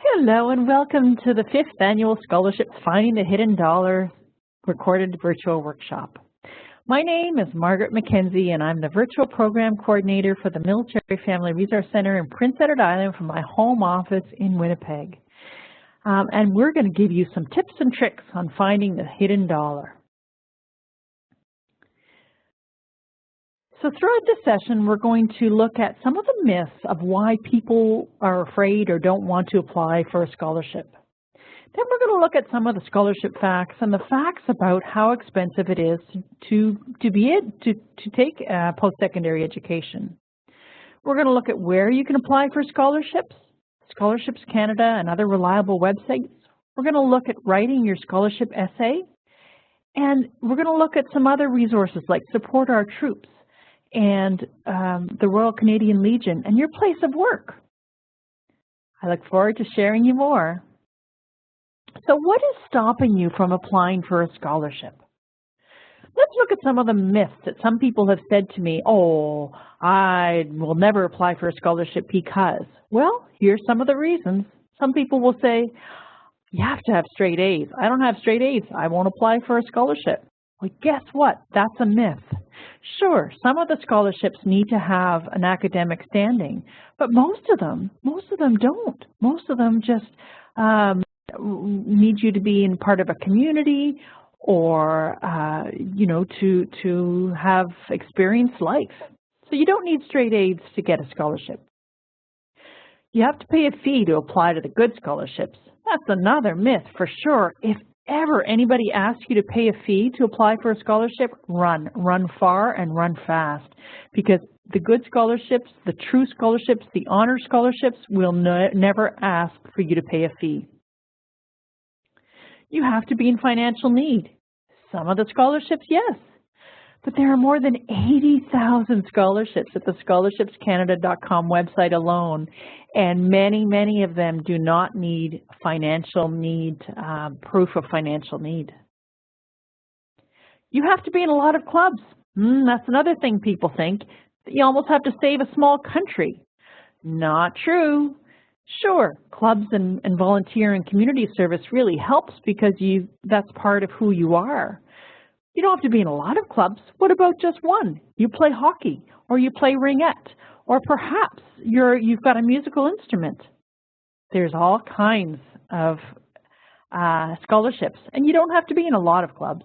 Hello and welcome to the 5th Annual Scholarships Finding the Hidden Dollar recorded virtual workshop. My name is Margaret McKenzie and I'm the virtual program coordinator for the Military Family Resource Center in Prince Edward Island from my home office in Winnipeg. And we're going to give you some tips and tricks on finding the hidden dollar. So throughout this session, we're going to look at some of the myths of why people are afraid or don't want to apply for a scholarship. Then we're going to look at some of the scholarship facts and the facts about how expensive it is to take post-secondary education. We're going to look at where you can apply for scholarships, Scholarships Canada and other reliable websites. We're going to look at writing your scholarship essay, and we're going to look at some other resources like Support Our Troops and the Royal Canadian Legion and your place of work. I look forward to sharing you more. So what is stopping you from applying for a scholarship? Let's look at some of the myths that some people have said to me, oh, I will never apply for a scholarship because. Well, here's some of the reasons. Some people will say, you have to have straight A's. I don't have straight A's. I won't apply for a scholarship. Well, guess what? That's a myth. Sure, some of the scholarships need to have an academic standing, but most of them don't. Most of them just need you to be in part of a community or, to have experienced life. So you don't need straight A's to get a scholarship. You have to pay a fee to apply to the good scholarships. That's another myth for sure. If ever anybody asks you to pay a fee to apply for a scholarship, run far and run fast, because the good scholarships, the true scholarships, the honor scholarships will never ask for you to pay a fee. You have to be in financial need. Some of the scholarships, yes, but there are more than 80,000 scholarships at the scholarshipscanada.com website alone, and many of them do not need financial need, proof of financial need. You have to be in a lot of clubs. That's another thing people think. You almost have to save a small country. Not true. Sure, clubs and volunteer and community service really helps because that's part of who you are. You don't have to be in a lot of clubs. What about just one? You play hockey, or you play ringette, or perhaps you've got a musical instrument. There's all kinds of scholarships, and you don't have to be in a lot of clubs.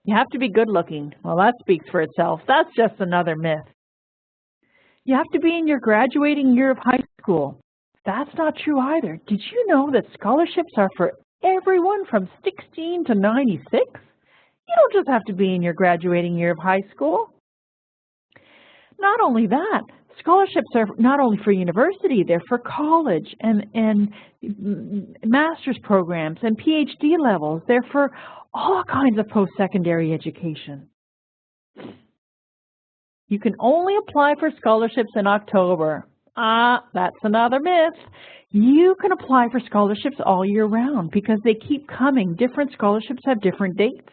You have to be good looking. Well, that speaks for itself. That's just another myth. You have to be in your graduating year of high school. That's not true either. Did you know that scholarships are for everyone from 16 to 96? You don't just have to be in your graduating year of high school. Not only that, scholarships are not only for university, they're for college and master's programs and PhD levels. They're for all kinds of post-secondary education. You can only apply for scholarships in October. That's another myth. You can apply for scholarships all year round because they keep coming. Different scholarships have different dates.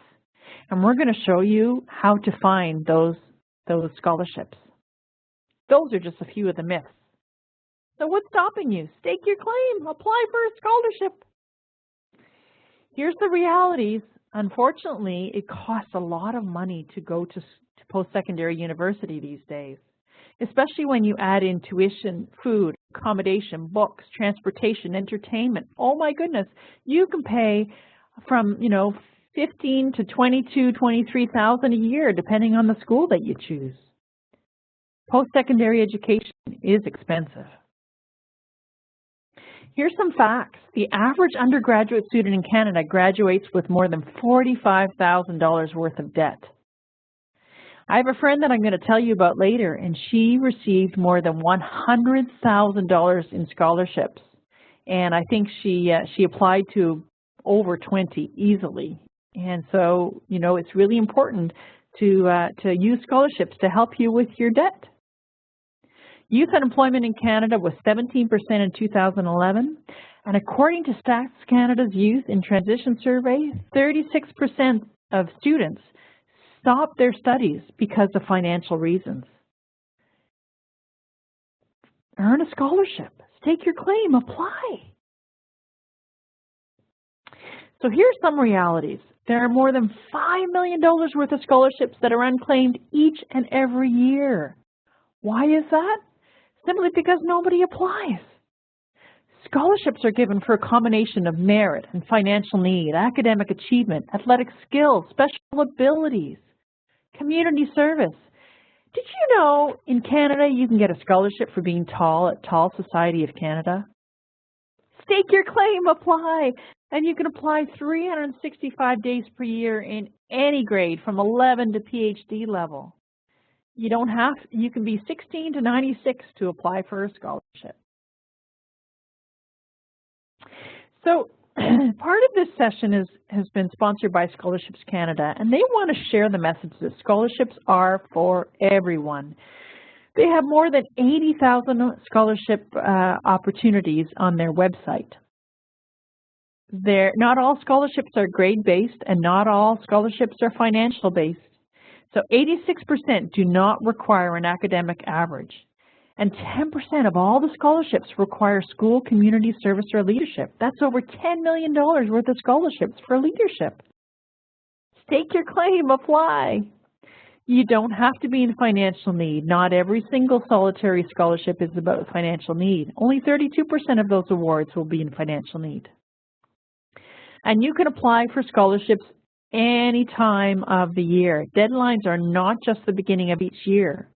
And we're going to show you how to find those scholarships. Those are just a few of the myths. So what's stopping you? Stake your claim. Apply for a scholarship. Here's the realities. Unfortunately, it costs a lot of money to go to post-secondary university these days, especially when you add in tuition, food, accommodation, books, transportation, entertainment. Oh my goodness, you can pay from, $15,000 to $22,000, $23,000 a year, depending on the school that you choose. Post-secondary education is expensive. Here's some facts. The average undergraduate student in Canada graduates with more than $45,000 worth of debt. I have a friend that I'm going to tell you about later, and she received more than $100,000 in scholarships. And I think she applied to over 20 easily. And so, it's really important to use scholarships to help you with your debt. Youth unemployment in Canada was 17% in 2011, and according to Stats Canada's Youth in Transition Survey, 36% of students stopped their studies because of financial reasons. Earn a scholarship. Stake your claim. Apply. So here's some realities. There are more than $5 million worth of scholarships that are unclaimed each and every year. Why is that? Simply because nobody applies. Scholarships are given for a combination of merit and financial need, academic achievement, athletic skills, special abilities, community service. Did you know in Canada you can get a scholarship for being tall at Tall Society of Canada? Stake your claim, apply, and you can apply 365 days per year in any grade from 11 to PhD level. You can be 16 to 96 to apply for a scholarship. So part of this session has been sponsored by Scholarships Canada, and they want to share the message that scholarships are for everyone. They have more than 80,000 scholarship opportunities on their website. Not all scholarships are grade-based, and not all scholarships are financial-based. So 86% do not require an academic average. And 10% of all the scholarships require school, community service, or leadership. That's over $10 million worth of scholarships for leadership. Stake your claim, apply. You don't have to be in financial need. Not every single solitary scholarship is about financial need. Only 32% of those awards will be in financial need. And you can apply for scholarships any time of the year. Deadlines are not just the beginning of each year.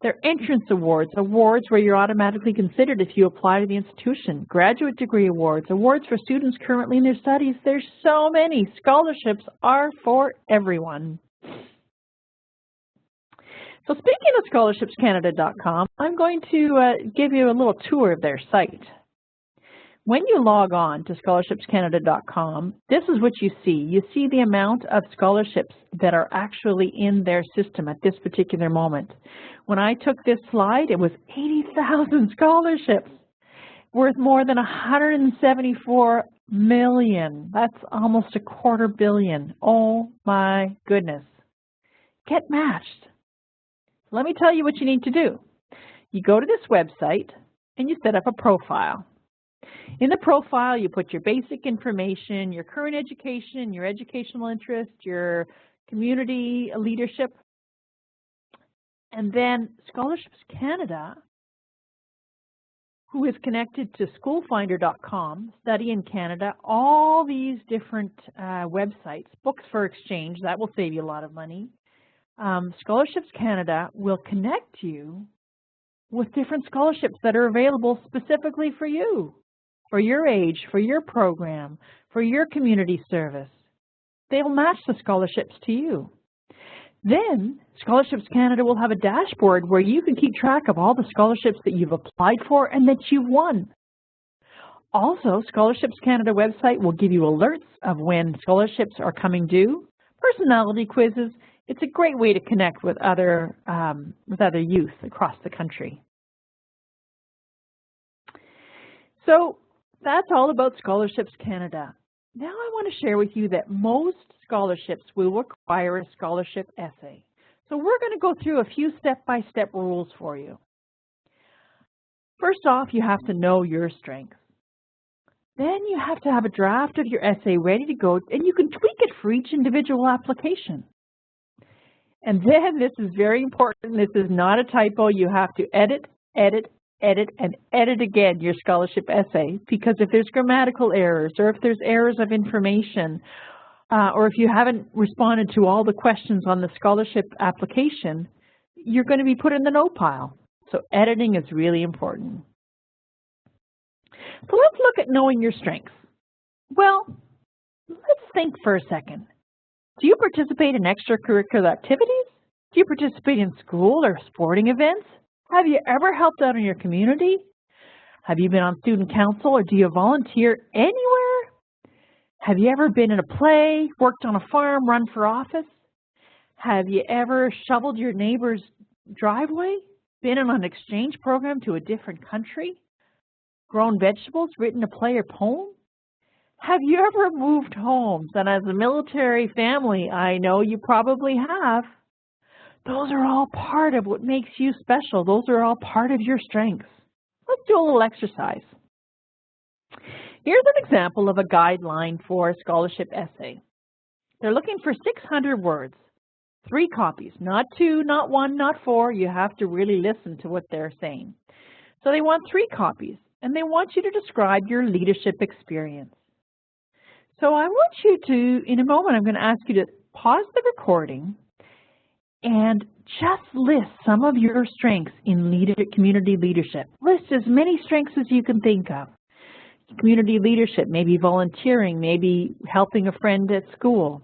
They're entrance awards, awards where you're automatically considered if you apply to the institution, graduate degree awards, awards for students currently in their studies. There's so many. Scholarships are for everyone. So speaking of scholarshipscanada.com, I'm going to give you a little tour of their site. When you log on to scholarshipscanada.com, this is what you see. You see the amount of scholarships that are actually in their system at this particular moment. When I took this slide, it was 80,000 scholarships worth more than $174 million. That's almost $250 million. Oh my goodness. Get matched. Let me tell you what you need to do. You go to this website and you set up a profile. In the profile, you put your basic information, your current education, your educational interest, your community leadership, and then Scholarships Canada, who is connected to schoolfinder.com, Study in Canada, all these different websites, Books for Exchange, that will save you a lot of money. Scholarships Canada will connect you with different scholarships that are available specifically for you, for your age, for your program, for your community service. They will match the scholarships to you. Then Scholarships Canada will have a dashboard where you can keep track of all the scholarships that you've applied for and that you've won. Also, Scholarships Canada website will give you alerts of when scholarships are coming due, personality quizzes. It's a great way to connect with other youth across the country. So that's all about Scholarships Canada. Now I want to share with you that most scholarships will require a scholarship essay. So we're going to go through a few step-by-step rules for you. First off, you have to know your strengths. Then you have to have a draft of your essay ready to go, and you can tweak it for each individual application. And then, this is very important, this is not a typo, you have to edit, edit, edit, and edit again your scholarship essay, because if there's grammatical errors, or if there's errors of information, or if you haven't responded to all the questions on the scholarship application, you're going to be put in the no pile. So editing is really important. So let's look at knowing your strengths. Well, let's think for a second. Do you participate in extracurricular activities? Do you participate in school or sporting events? Have you ever helped out in your community? Have you been on student council, or do you volunteer anywhere? Have you ever been in a play, worked on a farm, run for office? Have you ever shoveled your neighbor's driveway? Been on an exchange program to a different country? Grown vegetables, written a play or poem? Have you ever moved homes? And as a military family, I know you probably have. Those are all part of what makes you special. Those are all part of your strengths. Let's do a little exercise. Here's an example of a guideline for a scholarship essay. They're looking for 600 words, 3 copies, not 2, not 1, not 4. You have to really listen to what they're saying. So they want 3 copies, and they want you to describe your leadership experience. So I want you to, in a moment, I'm going to ask you to pause the recording and just list some of your strengths in community leadership. List as many strengths as you can think of. Community leadership, maybe volunteering, maybe helping a friend at school.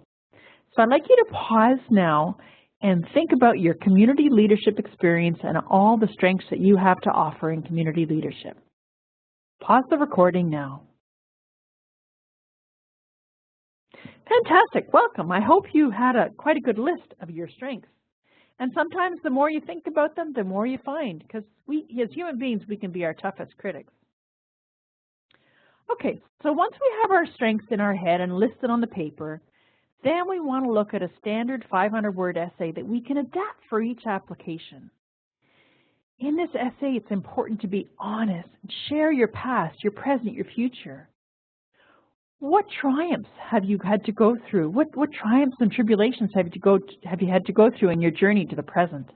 So I'd like you to pause now and think about your community leadership experience and all the strengths that you have to offer in community leadership. Pause the recording now. Fantastic, welcome. I hope you had quite a good list of your strengths. And sometimes the more you think about them, the more you find, because we, as human beings, we can be our toughest critics. Okay, so once we have our strengths in our head and listed on the paper, then we want to look at a standard 500-word essay that we can adapt for each application. In this essay, it's important to be honest and share your past, your present, your future. What triumphs have you had to go through? What triumphs and tribulations have you had to go through in your journey to the present?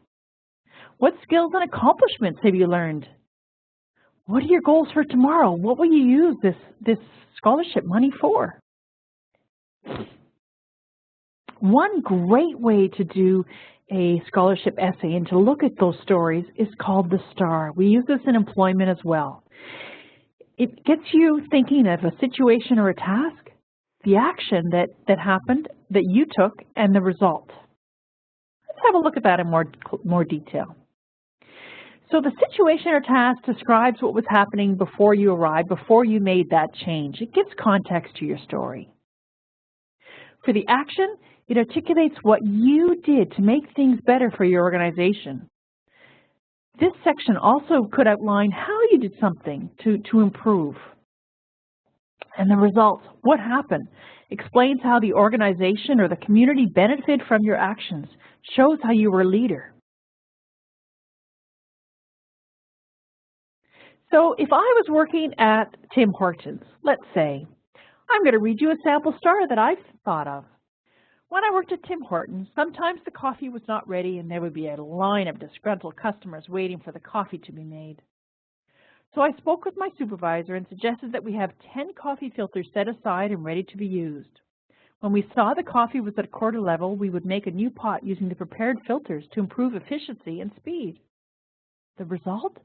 What skills and accomplishments have you learned? What are your goals for tomorrow? What will you use this scholarship money for? One great way to do a scholarship essay and to look at those stories is called the STAR. We use this in employment as well. It gets you thinking of a situation or a task, the action that happened, that you took, and the result. Let's have a look at that in more detail. So the situation or task describes what was happening before you arrived, before you made that change. It gives context to your story. For the action, it articulates what you did to make things better for your organization. This section also could outline how you did something to improve. And the results, what happened, explains how the organization or the community benefited from your actions, shows how you were a leader. So if I was working at Tim Hortons, let's say, I'm going to read you a sample STAR that I've thought of. When I worked at Tim Hortons, sometimes the coffee was not ready and there would be a line of disgruntled customers waiting for the coffee to be made. So I spoke with my supervisor and suggested that we have 10 coffee filters set aside and ready to be used. When we saw the coffee was at a quarter level, we would make a new pot using the prepared filters to improve efficiency and speed. The result?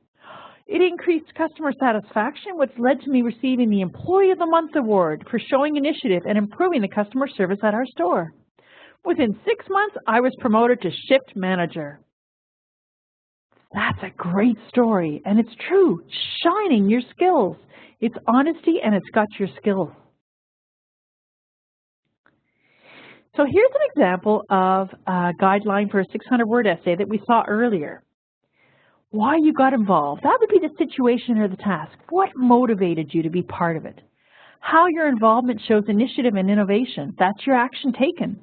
It increased customer satisfaction, which led to me receiving the Employee of the Month award for showing initiative and improving the customer service at our store. Within 6 months, I was promoted to shift manager. That's a great story, and it's true, shining your skills. It's honesty and it's got your skills. So here's an example of a guideline for a 600-word essay that we saw earlier. Why you got involved. That would be the situation or the task. What motivated you to be part of it? How your involvement shows initiative and innovation. That's your action taken.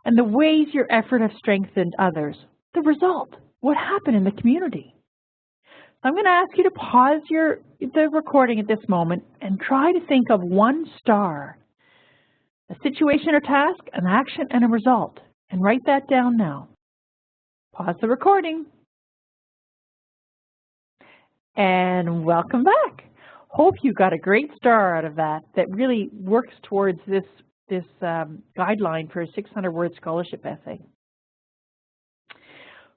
And the ways your effort has strengthened others. The result. What happened in the community? I'm going to ask you to pause the recording at this moment and try to think of one STAR. A situation or task, an action, and a result. And write that down now. Pause the recording. And welcome back. Hope you got a great STAR out of that really works towards this guideline for a 600-word scholarship essay.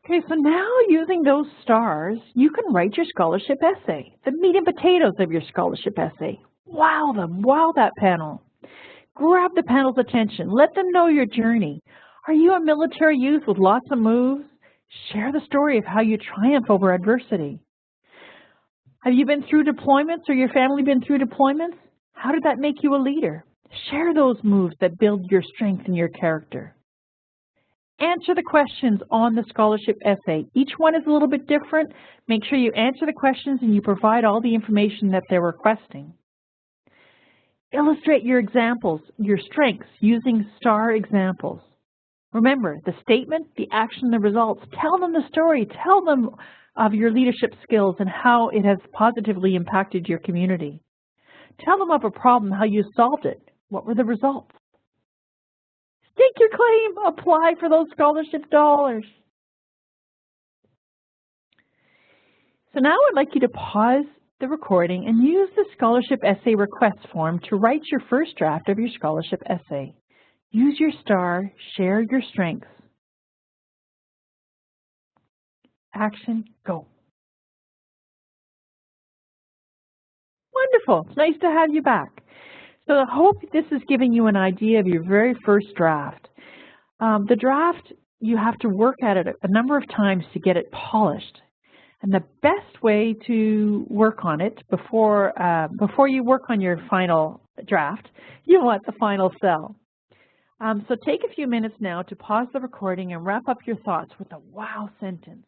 Okay, so now using those STARs, you can write your scholarship essay, the meat and potatoes of your scholarship essay. Wow them, wow that panel. Grab the panel's attention, let them know your journey. Are you a military youth with lots of moves? Share the story of how you triumph over adversity. Have you been through deployments or your family been through deployments? How did that make you a leader? Share those moves that build your strength and your character. Answer the questions on the scholarship essay. Each one is a little bit different. Make sure you answer the questions and you provide all the information that they're requesting. Illustrate your examples, your strengths, using STAR examples. Remember, the statement, the action, the results. Tell them the story. Tell them of your leadership skills and how it has positively impacted your community. Tell them of a problem, how you solved it. What were the results? Stake your claim. Apply for those scholarship dollars. So now I'd like you to pause the recording and use the scholarship essay request form to write your first draft of your scholarship essay. Use your star, share your strengths. Action, go. Wonderful, it's nice to have you back. So I hope this is giving you an idea of your very first draft. The draft, you have to work at it a number of times to get it polished. And the best way to work on it before you work on your final draft, you want the final cell. So take a few minutes now to pause the recording and wrap up your thoughts with a wow sentence.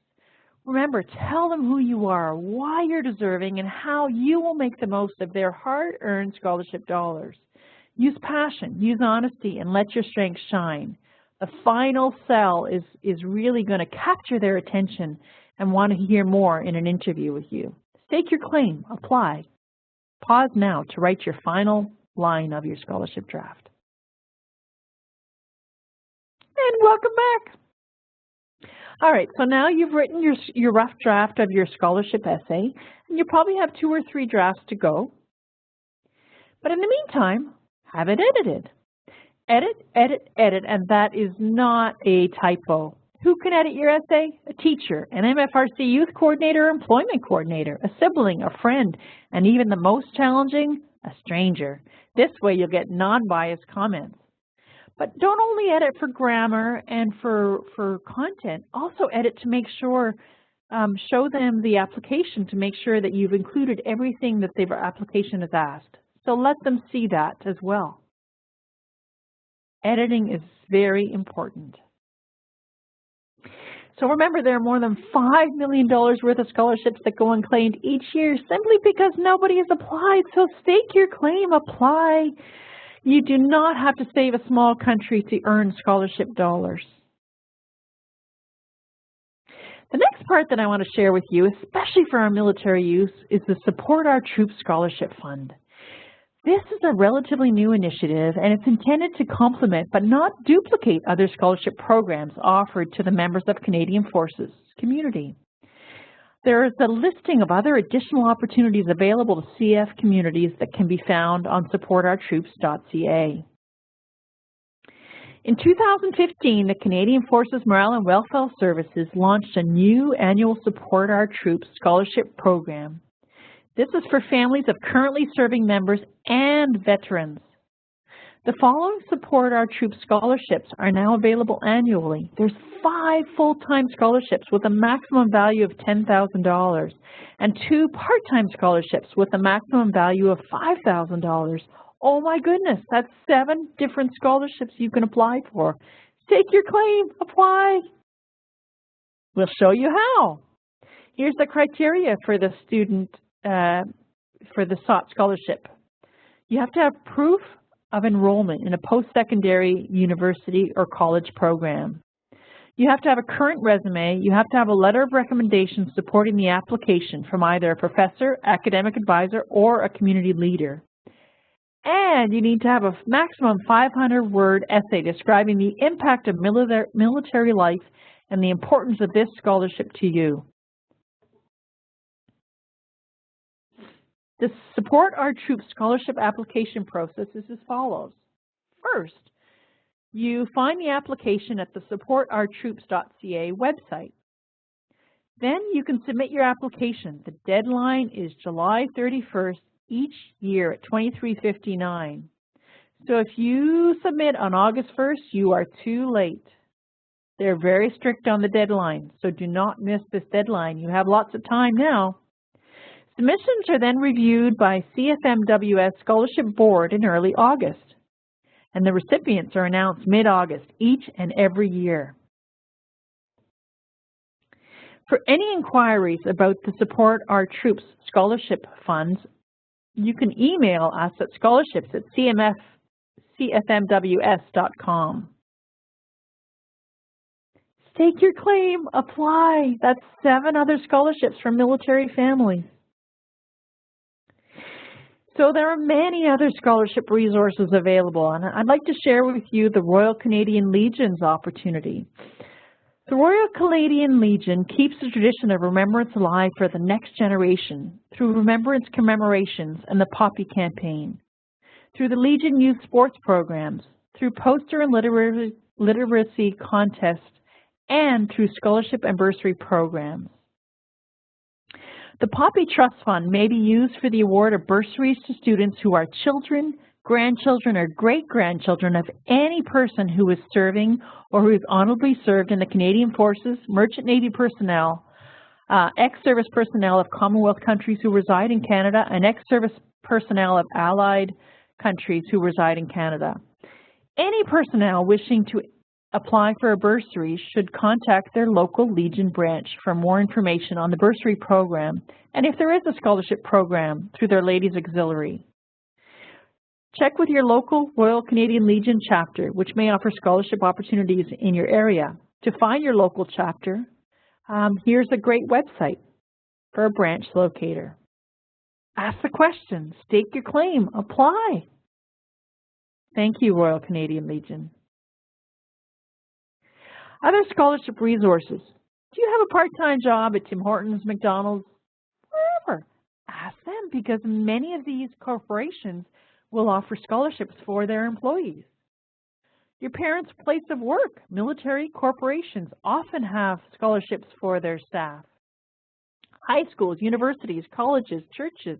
Remember, tell them who you are, why you're deserving, and how you will make the most of their hard-earned scholarship dollars. Use passion, use honesty, and let your strengths shine. The final cell is really going to capture their attention and want to hear more in an interview with you. Stake your claim, apply. Pause now to write your final line of your scholarship draft. And welcome back. All right, so now you've written your rough draft of your scholarship essay, and you probably have 2 or 3 drafts to go. But in the meantime, have it edited. Edit, edit, edit, and that is not a typo. Who can edit your essay? A teacher, an MFRC youth coordinator, employment coordinator, a sibling, a friend, and even the most challenging, a stranger. This way you'll get non-biased comments. But don't only edit for grammar and for content, also edit to make sure, show them the application to make sure that you've included everything that their application has asked. So let them see that as well. Editing is very important. So remember, there are more than $5 million worth of scholarships that go unclaimed each year simply because nobody has applied. So stake your claim, apply. You do not have to save a small country to earn scholarship dollars. The next part that I want to share with you, especially for our military youth, is the Support Our Troops Scholarship Fund. This is a relatively new initiative, and it's intended to complement but not duplicate other scholarship programs offered to the members of Canadian Forces community. There is a listing of other additional opportunities available to CF communities that can be found on supportourtroops.ca. In 2015, the Canadian Forces Morale and Welfare Services launched a new annual Support Our Troops scholarship program. This is for families of currently serving members and veterans. The following Support Our Troops scholarships are now available annually. There's 5 full-time scholarships with a maximum value of $10,000 and 2 part-time scholarships with a maximum value of $5,000. Oh my goodness, that's 7 different scholarships you can apply for. Stake your claim, apply. We'll show you how. Here's the criteria for the student, for the sought scholarship. You have to have proof of enrollment in a post-secondary university or college program. You have to have a current resume. You have to have a letter of recommendation supporting the application from either a professor, academic advisor, or a community leader. And you need to have a maximum 500-word essay describing the impact of military life and the importance of this scholarship to you. The Support Our Troops scholarship application process is as follows. First, you find the application at the supportourtroops.ca website. Then you can submit your application. The deadline is July 31st each year at 23:59. So if you submit on August 1st, you are too late. They're very strict on the deadline, so do not miss this deadline. You have lots of time now. Submissions are then reviewed by CFMWS Scholarship Board in early August, and the recipients are announced mid-August each and every year. For any inquiries about the Support Our Troops scholarship funds, you can email us at scholarships@cfmws.com. Stake your claim, apply. That's 7 other scholarships for military families. So So there are many other scholarship resources available, and I'd like to share with you the Royal Canadian Legion's opportunity. The Royal Canadian Legion keeps the tradition of remembrance alive for the next generation through remembrance commemorations and the Poppy campaign, through the Legion Youth Sports programs, through poster and literacy contests, and through scholarship and bursary programs. The Poppy Trust Fund may be used for the award of bursaries to students who are children, grandchildren, or great-grandchildren of any person who is serving or who is honorably served in the Canadian Forces, Merchant Navy personnel, ex-service personnel of Commonwealth countries who reside in Canada, and ex-service personnel of allied countries who reside in Canada. Any personnel wishing to apply for a bursary should contact their local Legion branch for more information on the bursary program and if there is a scholarship program through their Ladies Auxiliary. Check with your local Royal Canadian Legion chapter, which may offer scholarship opportunities in your area. To find your local chapter, here's a great website for a branch locator. Ask the question, stake your claim, apply. Thank you, Royal Canadian Legion. Other scholarship resources. Do you have a part-time job at Tim Hortons, McDonald's, wherever? Ask them, because many of these corporations will offer scholarships for their employees. Your parents' place of work, military corporations often have scholarships for their staff. High schools, universities, colleges, churches,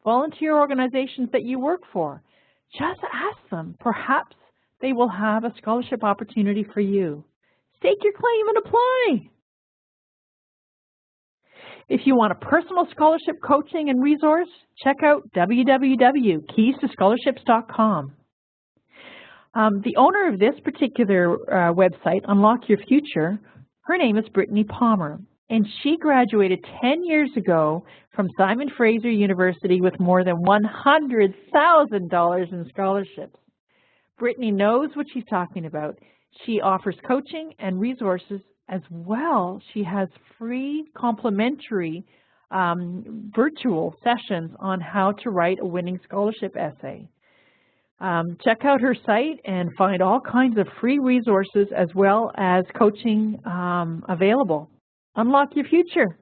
volunteer organizations that you work for. Just ask them. Perhaps they will have a scholarship opportunity for you. Stake your claim and apply. If you want a personal scholarship coaching and resource, check out www.keystoscholarships.com. The owner of this particular website, Unlock Your Future, her name is Brittany Palmer, and she graduated 10 years ago from Simon Fraser University with more than $100,000 in scholarships. Brittany knows what she's talking about. She offers coaching and resources as well. She has free complimentary virtual sessions on how to write a winning scholarship essay. Check out her site and find all kinds of free resources as well as coaching available. Unlock your future.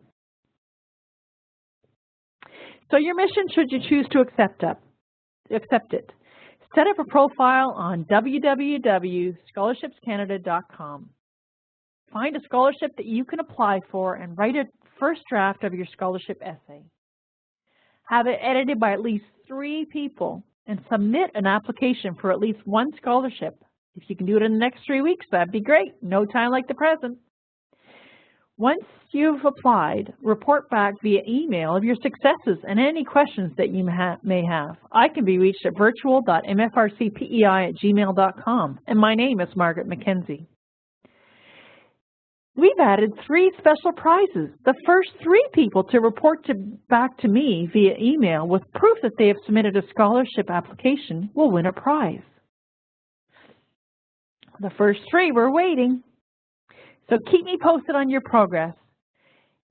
So your mission, should you choose to accept it. Set up a profile on www.scholarshipscanada.com. Find a scholarship that you can apply for and write a first draft of your scholarship essay. Have it edited by at least 3 people and submit an application for at least 1 scholarship. If you can do it in the next 3 weeks, that'd be great. No time like the present. Once you've applied, report back via email of your successes and any questions that you may have. I can be reached at virtual.mfrcpei@gmail.com, and my name is Margaret McKenzie. We've added 3 special prizes. The first 3 people to report back to me via email with proof that they have submitted a scholarship application will win a prize. The first 3 were waiting. So keep me posted on your progress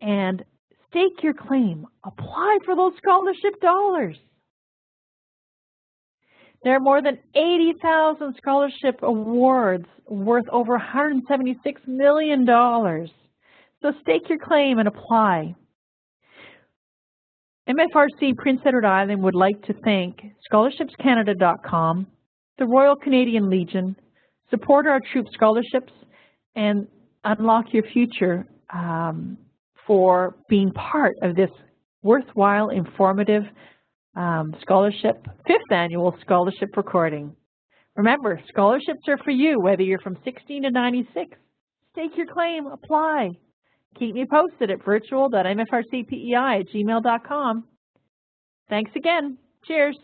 and stake your claim. Apply for those scholarship dollars. There are more than 80,000 scholarship awards worth over $176 million. So stake your claim and apply. MFRC Prince Edward Island would like to thank ScholarshipsCanada.com, the Royal Canadian Legion, Support Our Troops Scholarships, and Unlock Your Future for being part of this worthwhile, informative scholarship, 5th annual scholarship recording. Remember, scholarships are for you, whether you're from 16 to 96. Stake your claim, apply. Keep me posted at virtual.mfrcpei@gmail.com. Thanks again. Cheers.